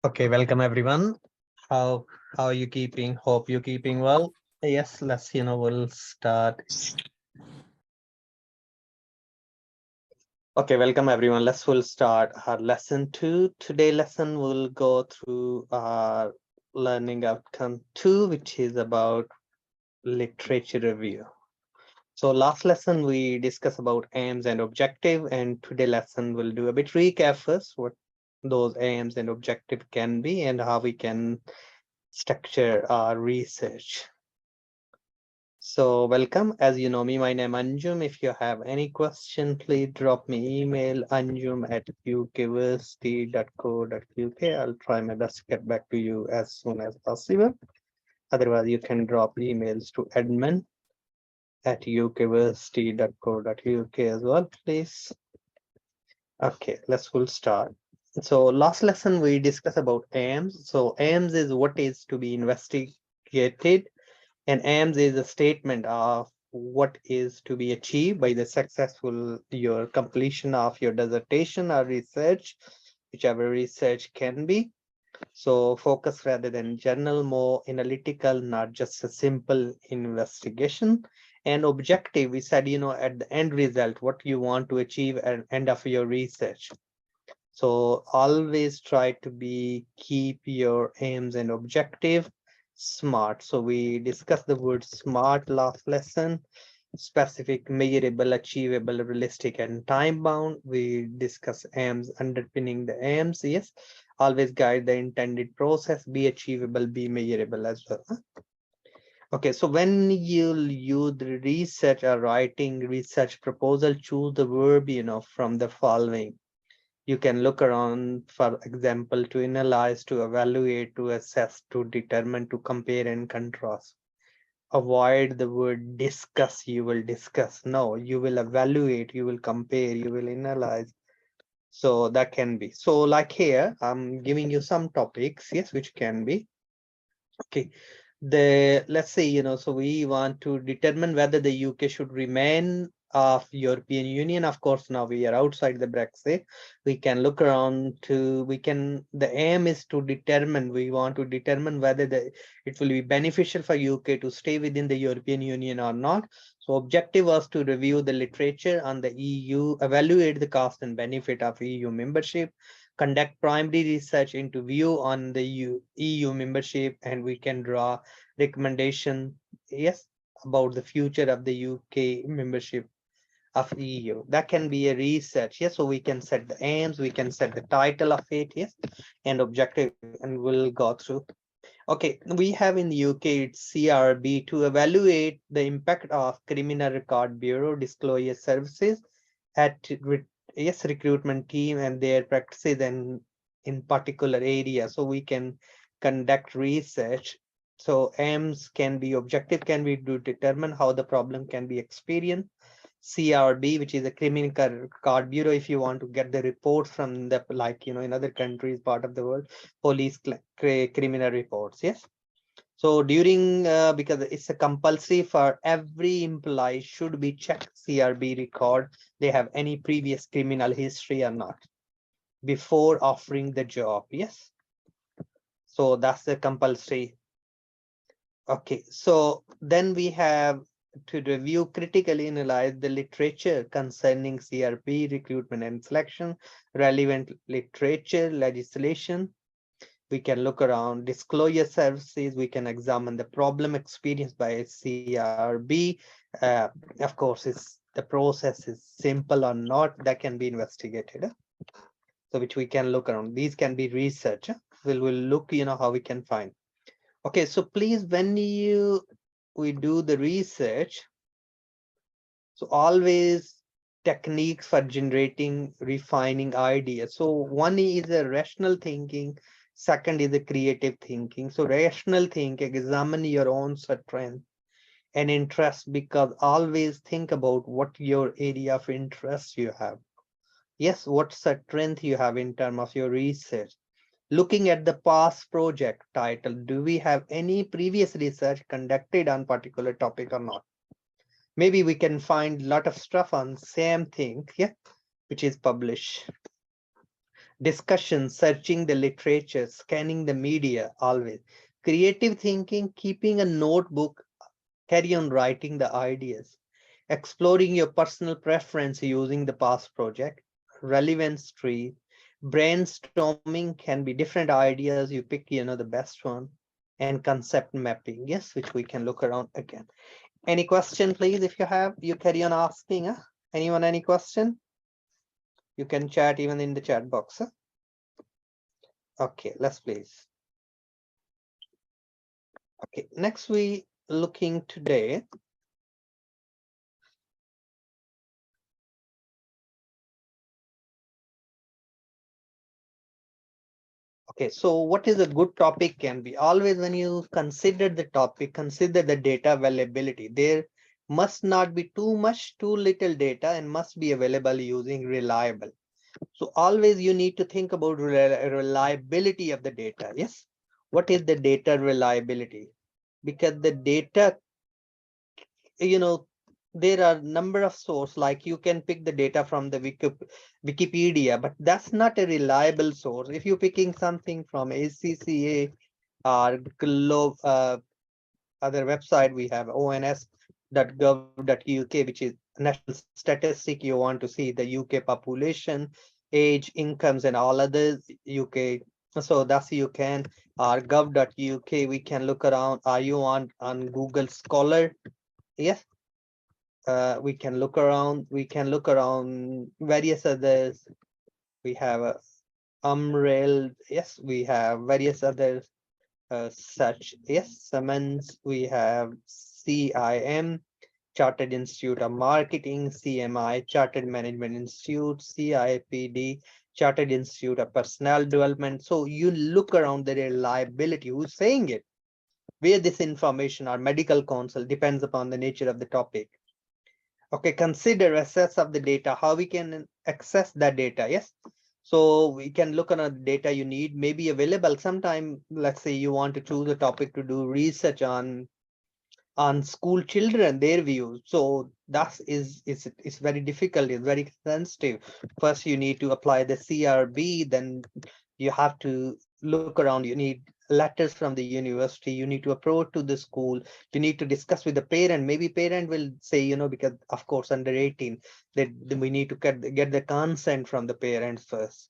Okay, welcome everyone. How are you keeping? Hope you're keeping well. Yes, we'll start. Okay, welcome everyone. We'll start our lesson 2. Today lesson will go through our learning outcome 2, which is about literature review. So last lesson we discussed about aims and objective, and today lesson will do a bit recap first, what those aims and objective can be and how we can structure our research. So welcome. As you know me, my name is Anjum. If you have any question, please drop me email anjum@ukversity.co.uk. I'll try my best to get back to you as soon as possible. Otherwise, you can drop emails to admin@ukversity.co.uk as well, please. Okay, we'll start. So last lesson we discussed about aims. So aims is what is to be investigated, and aims is a statement of what is to be achieved by the successful your completion of your dissertation or research, whichever research can be. So focus rather than general, more analytical, not just a simple investigation. And objective, we said, at the end result, what you want to achieve at the end of your research. So always try to keep your aims and objective smart. So we discussed the word smart last lesson: specific, measurable, achievable, realistic, and time bound. We discuss aims, underpinning the aims. Yes, always guide the intended process, be achievable, be measurable as well. Okay, so when you'll use the research or writing research proposal, choose the verb, from the following. You can look around, for example, to analyze, to evaluate, to assess, to determine, to compare and contrast. Avoid the word discuss. You will discuss. No, you will evaluate, you will compare, you will analyze. So that can be. So like here, I'm giving you some topics, yes, which can be. Okay, let's say, so we want to determine whether the UK should remain of European Union. Of course, now we are outside the Brexit. We can look around the aim is to determine, we want to determine whether it will be beneficial for UK to stay within the European Union or not. So objective was to review the literature on the EU, evaluate the cost and benefit of EU membership, conduct primary research into view on the EU membership, and we can draw recommendation, yes, about the future of the UK membership of EU. That can be a research, yes. So we can set the aims, we can set the title of it, yes, and objective, and we'll go through. Okay, we have in the UK it's CRB, to evaluate the impact of Criminal Record Bureau disclosure services at recruitment team and their practices and in particular area. So we can conduct research. So aims can be, objective can be to determine how the problem can be experienced. CRB, which is a Criminal Record Bureau, if you want to get the reports from the, like, in other countries, part of the world, police criminal reports, yes. So during, because it's a compulsory for every employee should be checked CRB record, they have any previous criminal history or not before offering the job, yes. So that's the compulsory. Okay, so then we have to review, critically analyze the literature concerning CRB recruitment and selection, relevant literature, legislation. We can look around disclosure services. We can examine the problem experienced by CRB. Of course, the process is simple or not, that can be investigated. So which we can look around. These can be research. We'll look, how we can find. Okay, so please, when we do the research, so always techniques for generating, refining ideas. So one is a rational thinking, second is a creative thinking. So rational thinking, examine your own strength and interest, because always think about what your area of interest you have. Yes, what strength you have in terms of your research. Looking at the past project title, do we have any previous research conducted on particular topic or not? Maybe we can find a lot of stuff on same thing, yeah, which is publish. Discussion, searching the literature, scanning the media, always. Creative thinking, keeping a notebook, carry on writing the ideas. Exploring your personal preference using the past project. Relevance tree, brainstorming can be different ideas. You pick, the best one. And concept mapping, yes, which we can look around again. Any question, please? If you have, you carry on asking. Anyone, any question? You can chat even in the chat box. Okay, let's please. Okay, next we looking today. Okay, so what is a good topic can be? Always when you consider the topic, consider the data availability. There must not be too much, too little data, and must be available using reliable. So always you need to think about reliability of the data. Yes. What is the data reliability? Because the data, there are number of sources, like you can pick the data from the Wikipedia, but that's not a reliable source. If you're picking something from ACCA or other website, we have ons.gov.uk, which is national statistic. You want to see the UK population, age, incomes, and all others UK. So that's you can, or gov.uk, we can look around. Are you on Google Scholar? Yes. We can look around. We can look around various others. We have a Umbrel. Yes, we have various others such. Yes, Simmons. We have CIM, Chartered Institute of Marketing, CMI, Chartered Management Institute, CIPD, Chartered Institute of Personnel Development. So you look around the reliability. Who's saying it? Where this information or medical council depends upon the nature of the topic. Okay, consider access of the data, how we can access that data. Yes, so we can look on the data you need, may be available sometime. Let's say you want to choose a topic to do research on school children, their views. So that is it's very difficult, it's very sensitive. First you need to apply the CRB, then you have to look around, you need letters from the university, you need to approach to the school, you need to discuss with the parent. Maybe parent will say, because of course under 18, that we need to get the consent from the parents first.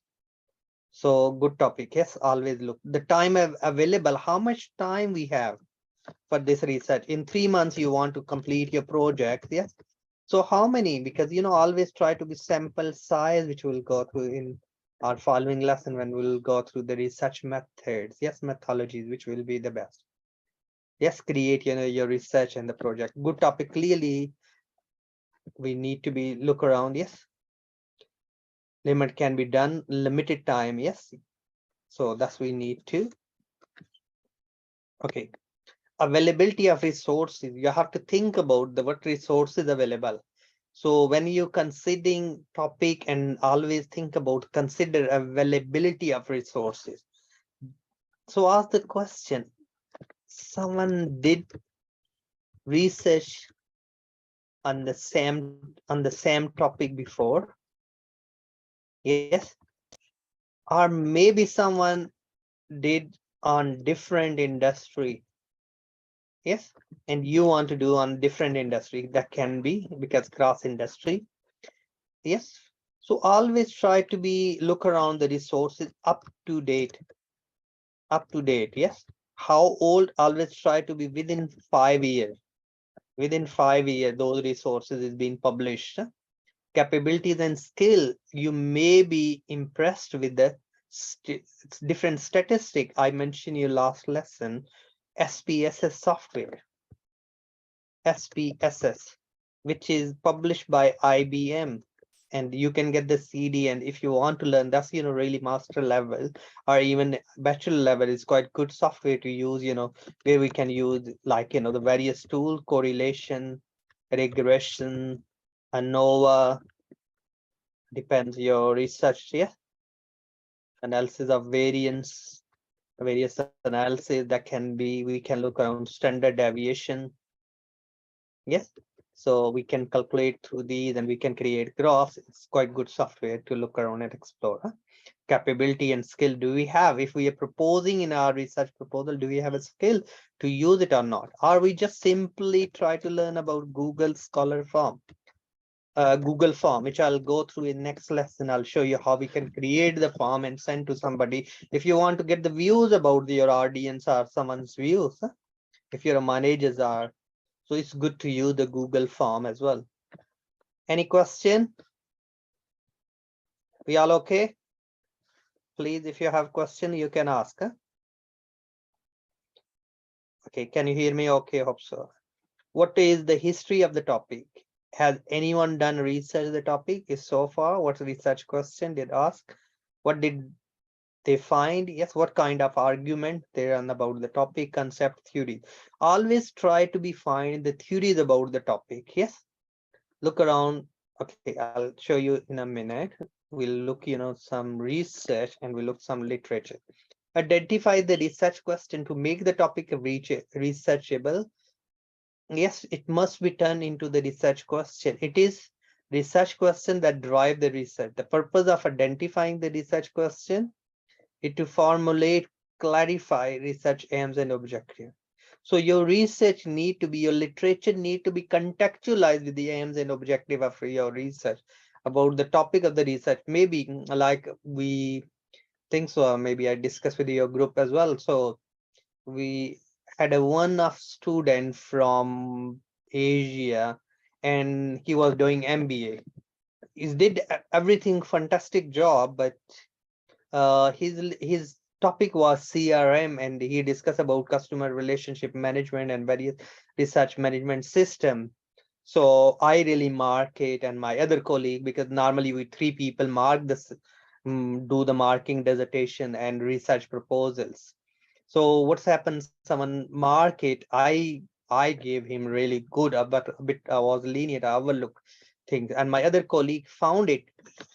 So good topic. Yes, always look the time available, how much time we have for this research. In 3 months you want to complete your project. Yes, so how many? Because always try to be sample size, which we'll go through in our following lesson when we'll go through the research methods. Yes, methodologies, which will be the best. Yes, create your research and the project. Good topic. Clearly we need to be look around. Yes, limit can be done, limited time. Yes, so that's we need to. Okay, availability of resources. You have to think about what resources available. So when you considering topic, and always think about, consider availability of resources. So ask the question, someone did research on the same topic before? Yes, or maybe someone did on different industry. Yes, and you want to do on different industry. That can be because cross industry. Yes, so always try to be look around the resources up to date. Yes, how old? Always try to be within 5 years. Within 5 years those resources is being published. Capabilities and skill, you may be impressed with the different statistic I mentioned you last lesson. SPSS software, SPSS, which is published by IBM, and you can get the CD. And if you want to learn, that's really master level or even bachelor level, is quite good software to use, where we can use like the various tool, correlation, regression, ANOVA, depends your research. Yeah, analysis of variance, various analysis that can be, we can look around standard deviation. Yes, So we can calculate through these and we can create graphs. It's quite good software to look around and explore. Capability and skill do we have? If we are proposing in our research proposal, do we have a skill to use it or not? Or we just simply try to learn about Google Scholar Form? Google form, which I'll go through in next lesson. I'll show you how we can create the form and send to somebody. If you want to get the views about your audience or someone's views, if your managers are, so it's good to use the Google form as well. Any question? We all okay? Please, if you have question, you can ask. Okay, can you hear me? Okay, hope so. What is the history of the topic? Has anyone done research the topic? Is so far, what research question did ask? What did they find? Yes, what kind of argument they run about the topic, concept, theory? Always try to be find the theories about the topic. Yes, look around. Okay, I'll show you in a minute. We'll look, some research and we'll look some literature. Identify the research question to make the topic researchable. Yes, it must be turned into the research question. It is research question that drive the research. The purpose of identifying the research question is to formulate, clarify research aims and objectives. So your research need to be, your literature need to be contextualized with the aims and objective of your research about the topic of the research. Maybe like we think so, maybe I discussed with your group as well. So we had a one-off student from Asia and he was doing MBA. He did everything fantastic job, but his topic was CRM and he discussed about customer relationship management and various research management system. So I really mark it and my other colleague, because normally we 3 people mark this, do the marking, dissertation and research proposals. So what's happened, someone mark it, I gave him really good, but a bit I was lenient, I overlooked things, and my other colleague found it.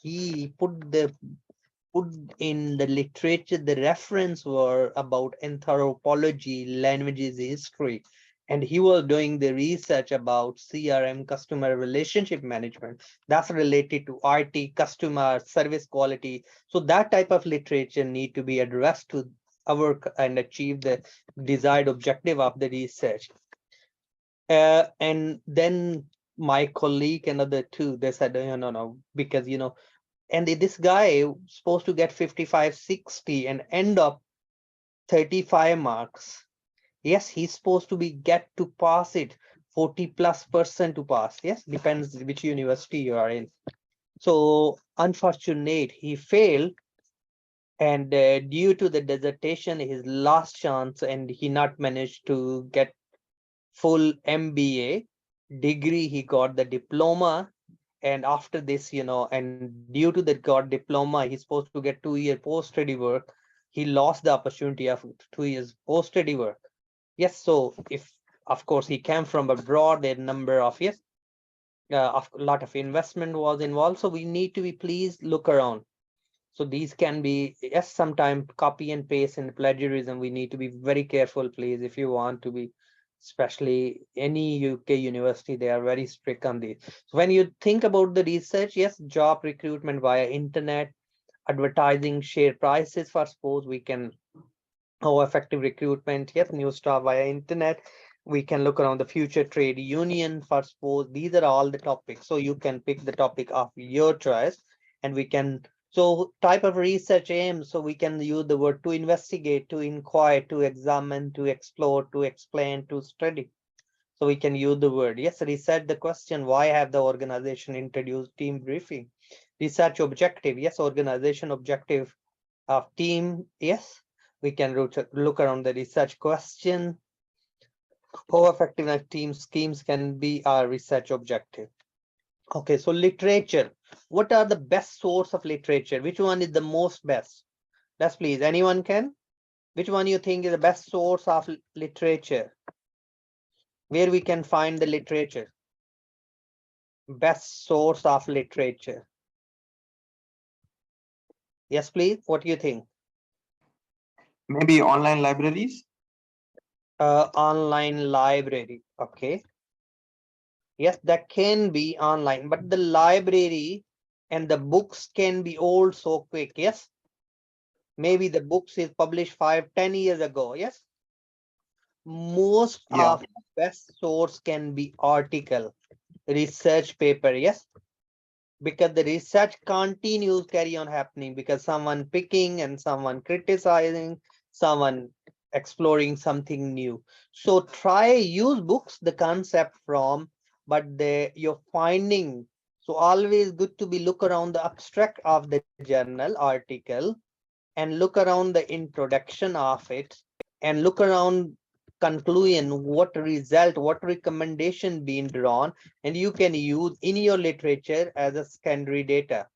He put in the literature, the reference were about anthropology, languages, history, and he was doing the research about CRM, customer relationship management, that's related to IT, customer service quality. So that type of literature need to be addressed to our and achieve the desired objective of the research. And then my colleague and other two, they said, no, because and this guy supposed to get 55, 60 and end up 35 marks. Yes, he's supposed to be get to pass it 40+% to pass. Yes, depends which university you are in. So unfortunate, he failed. And due to the dissertation, his last chance, and he not managed to get full MBA degree. He got the diploma, and after this, and due to that got diploma, he's supposed to get 2-year post-study work. He lost the opportunity of 2 years post-study work. Yes, so if of course he came from abroad, a number of a lot of investment was involved. So we need to be, please look around. So these can be, yes, sometimes copy and paste and plagiarism. We need to be very careful, please, if you want to be, especially any UK university, they are very strict on these. So when you think about the research, yes, job recruitment via internet, advertising, share prices for suppose we can, how effective recruitment, yes, new staff via internet. We can look around the future trade union for suppose. These are all the topics. So you can pick the topic of your choice and we can, so type of research aims, so we can use the word to investigate, to inquire, to examine, to explore, to explain, to study. So we can use the word. Yes, research the question, why have the organization introduced team briefing? Research objective, yes, organization objective of team, yes. We can look around the research question. How effective team schemes can be our research objective. Okay, so literature. What are the best source of literature? Which one is the most best? Let's please, anyone can? Which one you think is the best source of literature? Where we can find the literature? Best source of literature. Yes, please. What do you think? Maybe online libraries. Online library. Okay. Yes, that can be online, but the library and the books can be old so quick. Yes, maybe the books is published 5, 10 years ago. Yes, most Yeah, of the best source can be article, research paper. Yes, because the research continues carry on happening because someone picking and someone criticizing, someone exploring something new. So try use books the concept from, but you're finding, so always good to be look around the abstract of the journal article and look around the introduction of it and look around conclusion, what result, what recommendation being drawn, and you can use in your literature as a secondary data.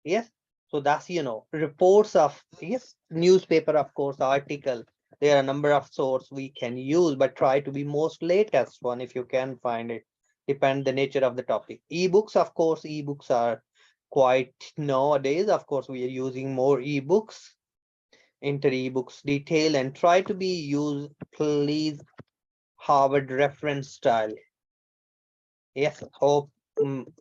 Yes, so that's reports of, yes, newspaper, of course, article. There are a number of source we can use, but try to be most latest one if you can find it. Depend the nature of the topic. Ebooks, of course, ebooks are quite nowadays. Of course, we are using more ebooks. Enter ebooks detail and try to be use please Harvard reference style. Yes, hope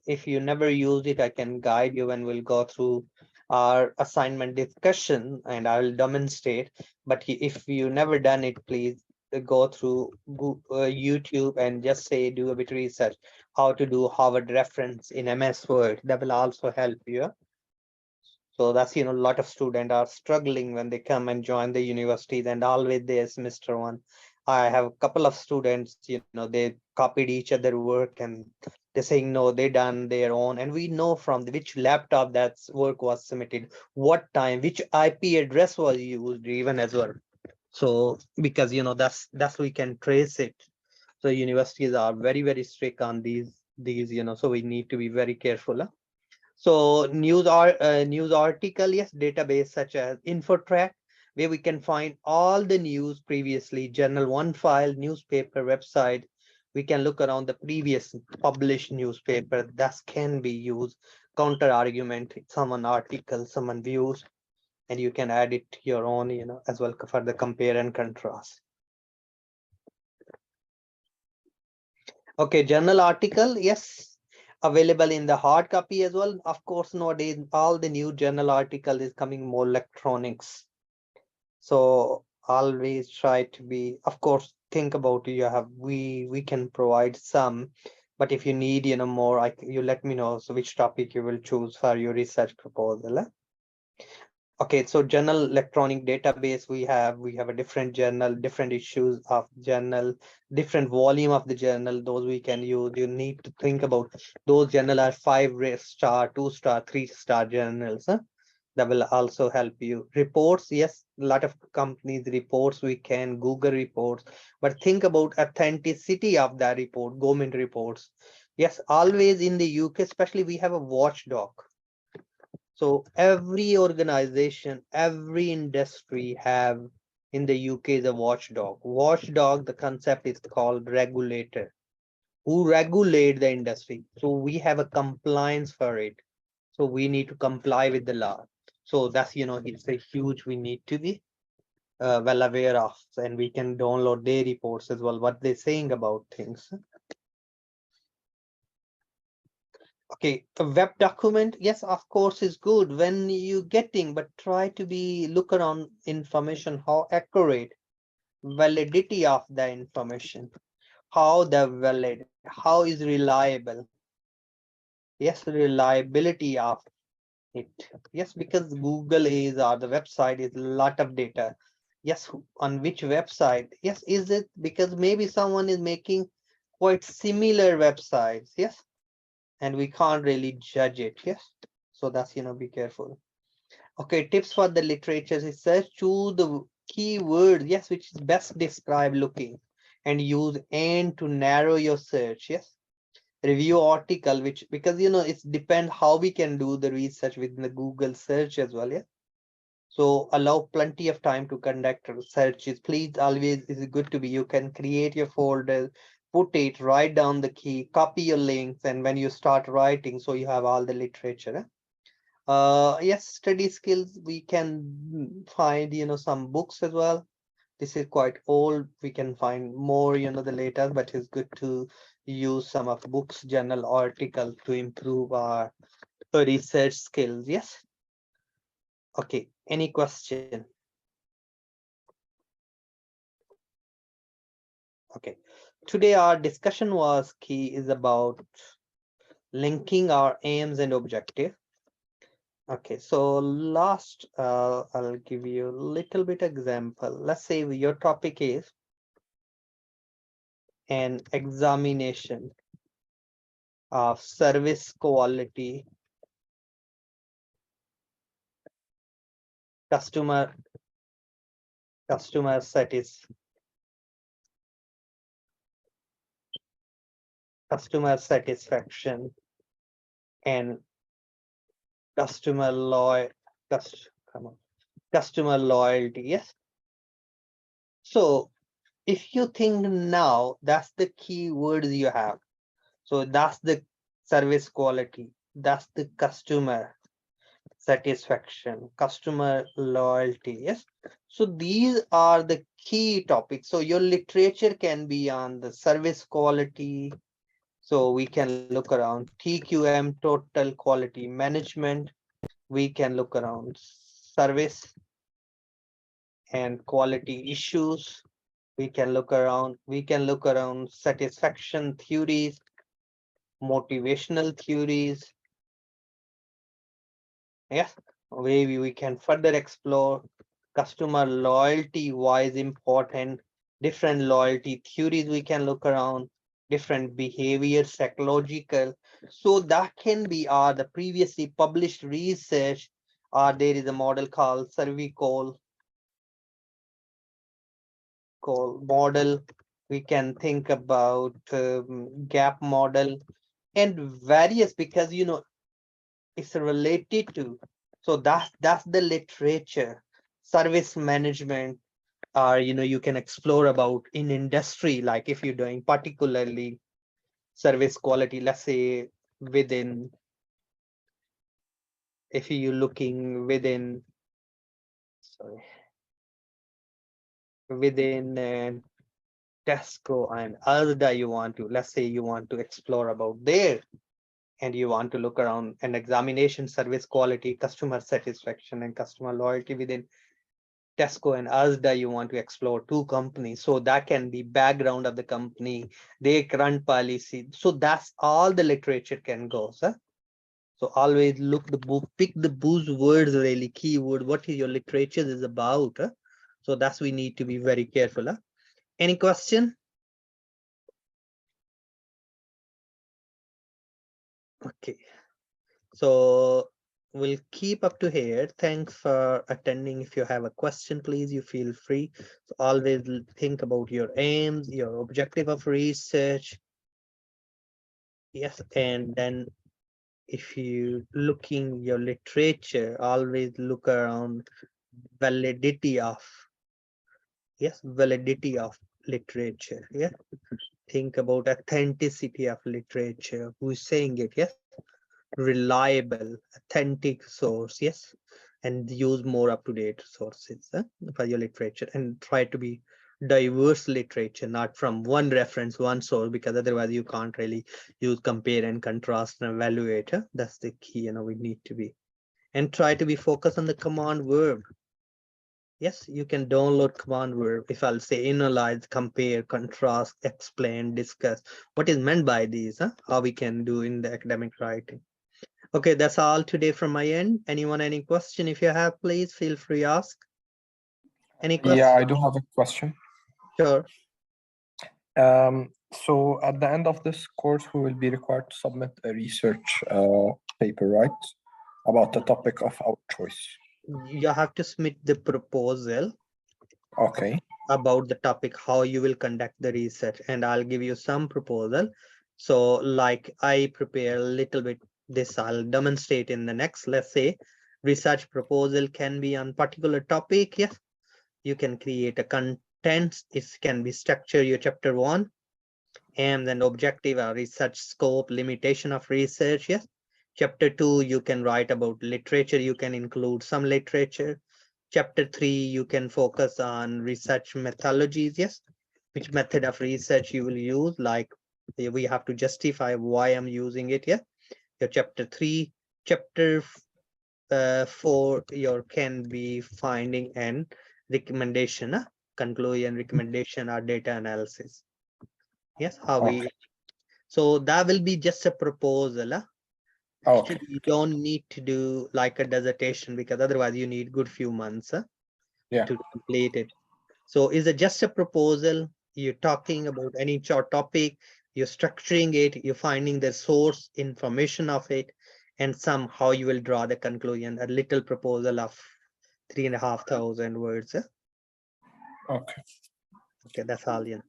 if you never use it, I can guide you and we'll go through our assignment discussion and I'll demonstrate. But if you never done it, please go through YouTube and just say do a bit research how to do Harvard reference in MS Word. That will also help you. So that's a lot of students are struggling when they come and join the universities and always there's Mr. One. I have a couple of students, they copied each other work and they're saying no, they done their own. And we know from which laptop that work was submitted, what time, which IP address was used even as well. So because that's we can trace it. So universities are very, very strict on these, so we need to be very careful. Huh? So news article, yes, database such as InfoTrack, where we can find all the news previously, journal one file, newspaper, website. We can look around the previous published newspaper that can be used, counter argument, someone article, someone views, and you can add it to your own, as well for the compare and contrast. Okay, journal article, yes, available in the hard copy as well. Of course, nowadays all the new journal article is coming more electronics. So always try to be, of course, think about it. You have we can provide some, but if you need more, you let me know. So which topic you will choose for your research proposal. Okay, so journal electronic database we have a different journal, different issues of journal, different volume of the journal. Those we can use. You need to think about those journal are 5-star, 2-star, 3-star journals. Huh? That will also help you. Reports, yes, a lot of companies reports we can Google reports, but think about authenticity of that report, government reports. Yes, always in the UK, especially we have a watchdog. So every organization, every industry have in the UK the watchdog. Watchdog, the concept is called regulator, who regulate the industry. So we have a compliance for it. So we need to comply with the law. So that's, it's a huge we need to be well aware of, and we can download their reports as well, what they're saying about things. Okay, a web document, yes, of course, is good when you getting, but try to be look around information, how accurate, validity of the information, how the valid, how is reliable. Yes, reliability of it. Yes, because Google is or the website is a lot of data. Yes, on which website? Yes, is it because maybe someone is making quite similar websites? Yes, and we can't really judge it. Yes, so that's be careful. Okay, tips for the literature research: choose the keyword, yes, which is best describe looking, and use and to narrow your search. Yes, review article, which because it's depend how we can do the research within the Google search as well. Yeah, so allow plenty of time to conduct searches. Please always is good to be, you can create your folder, put it, write down the key, copy your links, and when you start writing, so you have all the literature. Yes, study skills, we can find some books as well. This is quite old, we can find more the latest, but it's good to use some of books, journal article to improve our research skills. Yes. Okay. Any question? Okay. Today our discussion was key is about linking our aims and objective. Okay, so last I'll give you a little bit example. Let's say your topic is an examination of service quality, customer satisfaction and customer loy come on, customer loyalty. Yes. So if you think now, that's the key words you have. So that's the service quality, that's the customer satisfaction, customer loyalty. Yes. So these are the key topics. So your literature can be on the service quality. So we can look around TQM, total quality management. We can look around service and quality issues. We can look around satisfaction theories, motivational theories. Yes, maybe we can further explore customer loyalty, why is important, different loyalty theories we can look around, different behavior, psychological. So that can be the previously published research, there is a model called cervical model. We can think about gap model and various, because it's related to. So that's the literature, service management, or you can explore about in industry, like if you're doing particularly service quality, let's say within, if you're looking within, sorry, within Tesco and ATHE, you want to, let's say you want to explore about there, and you want to look around an examination, service quality, customer satisfaction, and customer loyalty within Tesco and ATHE, you want to explore two companies. So that can be background of the company, their current policy. So that's all the literature can go, sir. So always look the book, pick the buzzwords, really keyword, what is your literature is about. So that's we need to be very careful. Any question? Okay. So we'll keep up to here. Thanks for attending. If you have a question, please, you feel free. So always think about your aims, your objective of research. Yes, and then if you looking your literature, always look around validity of, yes, validity of literature. Yeah, think about authenticity of literature, who is saying it. Yes, reliable, authentic source. Yes, and use more up-to-date sources for your literature, and try to be diverse literature, not from one reference, one source, because otherwise you can't really use compare and contrast and evaluate. That's the key, we need to be, and try to be focused on the command verb. Yes, you can download command verb. If I'll say analyze, compare, contrast, explain, discuss, what is meant by these, how we can do in the academic writing. Okay, that's all today from my end. Anyone, any question? If you have, please feel free ask. Any question? Yeah, I do have a question. Sure. So at the end of this course, we will be required to submit a research paper, right? About the topic of our choice. You have to submit the proposal. Okay. About the topic, how you will conduct the research, and I'll give you some proposal. So like I prepare a little bit, this I'll demonstrate in the next. Let's say research proposal can be on particular topic. Yes, you can create a content. It can be structure your chapter 1, and then objective or research scope, limitation of research. Yes, chapter 2, you can write about literature, you can include some literature. Chapter 3, you can focus on research methodologies. Yes, which method of research you will use, like We have to justify why I'm using it. Yeah. Your chapter 3, chapter 4, your can be finding and recommendation, conclusion, recommendation, or data analysis. Yes, how we. So that will be just a proposal. Okay. Actually, you don't need to do like a dissertation, because otherwise you need good few months Yeah. to complete it. So is it just a proposal? You're talking about any short topic, you're structuring it, you're finding the source information of it, and somehow you will draw the conclusion, a little proposal of 3,500 words. Okay. Okay, that's all. Yeah.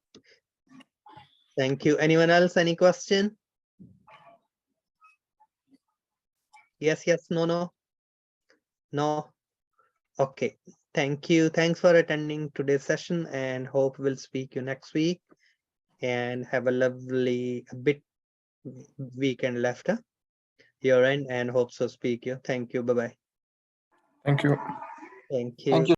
Thank you. Anyone else? Any question? Yes, yes, no. No. Okay. Thank you. Thanks for attending today's session, and hope we'll speak you next week. And have a lovely bit weekend left. Your end, and hope so speak you. Thank you. Bye-bye. Thank you. Thank Thank you. you.